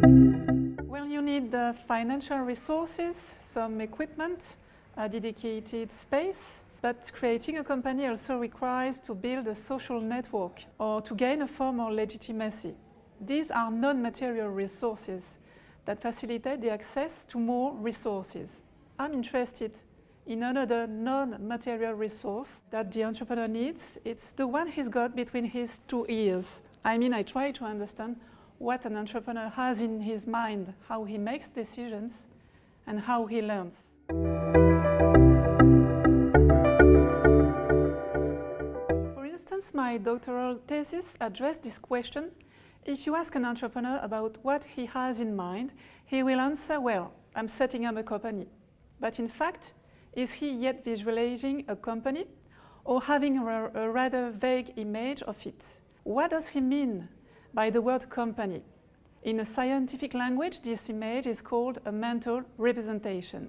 Well, you need the financial resources, some equipment, a dedicated space, but creating a company also requires to build a social network or to gain a form of legitimacy. These are non-material resources that facilitate the access to more resources. I'm interested in another non-material resource that the entrepreneur needs. It's the one he's got between his two ears. I try to understand what an entrepreneur has in his mind, how he makes decisions, and how he learns. For instance, my doctoral thesis addressed this question. If you ask an entrepreneur about what he has in mind, he will answer, well, I'm setting up a company. But in fact, is he yet visualizing a company or having a rather vague image of it? What does he mean by the word company? In a scientific language, this image is called a mental representation.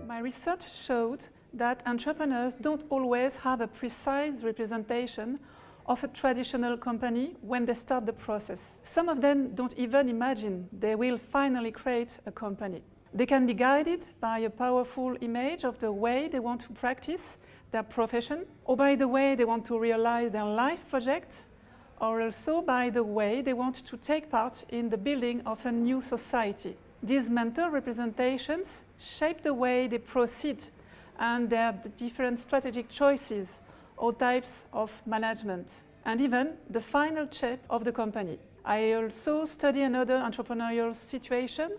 My research showed that entrepreneurs don't always have a precise representation of a traditional company when they start the process. Some of them don't even imagine they will finally create a company. They can be guided by a powerful image of the way they want to practice their profession, or by the way they want to realize their life project, or also by the way they want to take part in the building of a new society. These mental representations shape the way they proceed and their different strategic choices or types of management, and even the final shape of the company. I also study another entrepreneurial situation,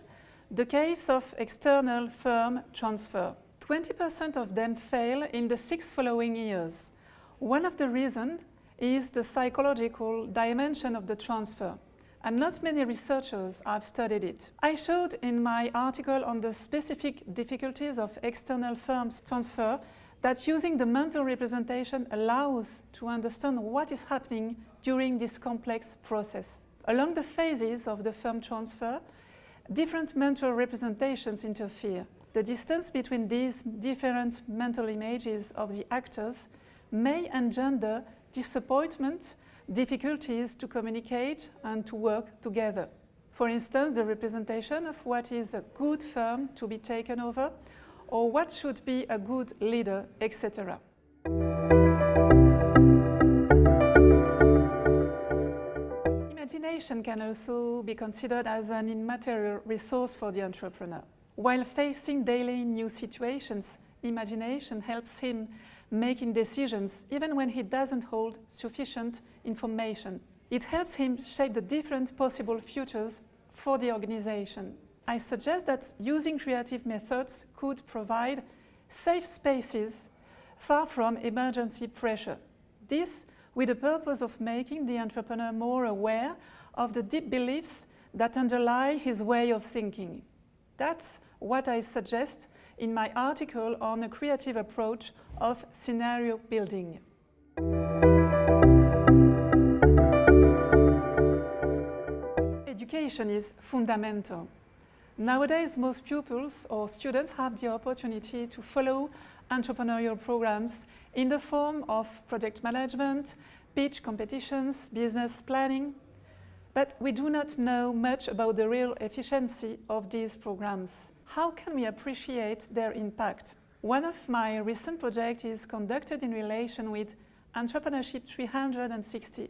the case of external firm transfer. 20% of them fail in the 6 following years. One of the reasons is the psychological dimension of the transfer, and not many researchers have studied it. I showed in my article on the specific difficulties of external firms transfer that using the mental representation allows to understand what is happening during this complex process. Along the phases of the firm transfer, different mental representations interfere. The distance between these different mental images of the actors may engender disappointment, difficulties to communicate and to work together. For instance, the representation of what is a good firm to be taken over, or what should be a good leader, etc. Imagination can also be considered as an immaterial resource for the entrepreneur. While facing daily new situations, imagination helps him making decisions even when he doesn't hold sufficient information. It helps him shape the different possible futures for the organization. I suggest that using creative methods could provide safe spaces far from emergency pressure. This with the purpose of making the entrepreneur more aware of the deep beliefs that underlie his way of thinking. That's what I suggest in my article on a creative approach of scenario building. Education is fundamental. Nowadays, most pupils or students have the opportunity to follow entrepreneurial programs in the form of project management, pitch competitions, business planning. But we do not know much about the real efficiency of these programs. How can we appreciate their impact? One of my recent projects is conducted in relation with Entrepreneurship 360,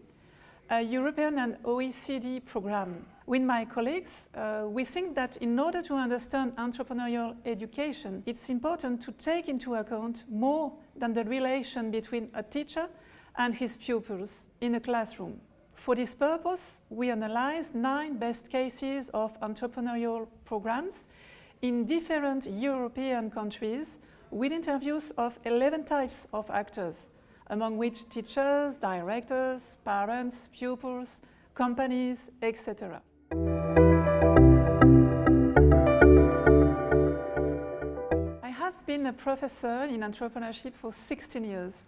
a European and OECD program. With my colleagues, we think that in order to understand entrepreneurial education, it's important to take into account more than the relation between a teacher and his pupils in a classroom. For this purpose, we analyzed 9 best cases of entrepreneurial programs in different European countries with interviews of 11 types of actors, among which teachers, directors, parents, pupils, companies, etc. I have been a professor in entrepreneurship for 16 years,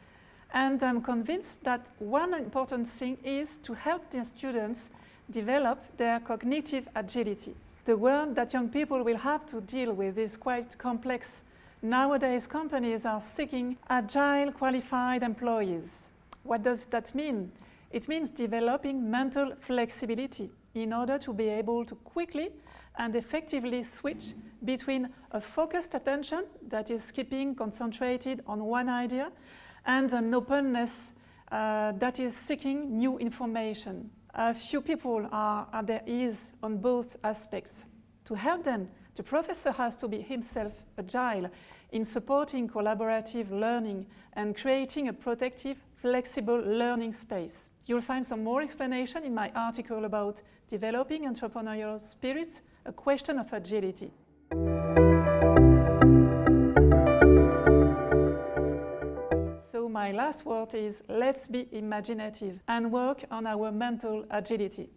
and I'm convinced that one important thing is to help the students develop their cognitive agility. The world that young people will have to deal with is quite complex. Nowadays, companies are seeking agile, qualified employees. What does that mean? It means developing mental flexibility in order to be able to quickly and effectively switch between a focused attention that is keeping concentrated on one idea and an openness that is seeking new information. A few people are at their ease on both aspects. To help them, the professor has to be himself agile in supporting collaborative learning and creating a protective, flexible learning space. You'll find some more explanation in my article about developing entrepreneurial spirit, a question of agility. So my last word is, let's be imaginative and work on our mental agility.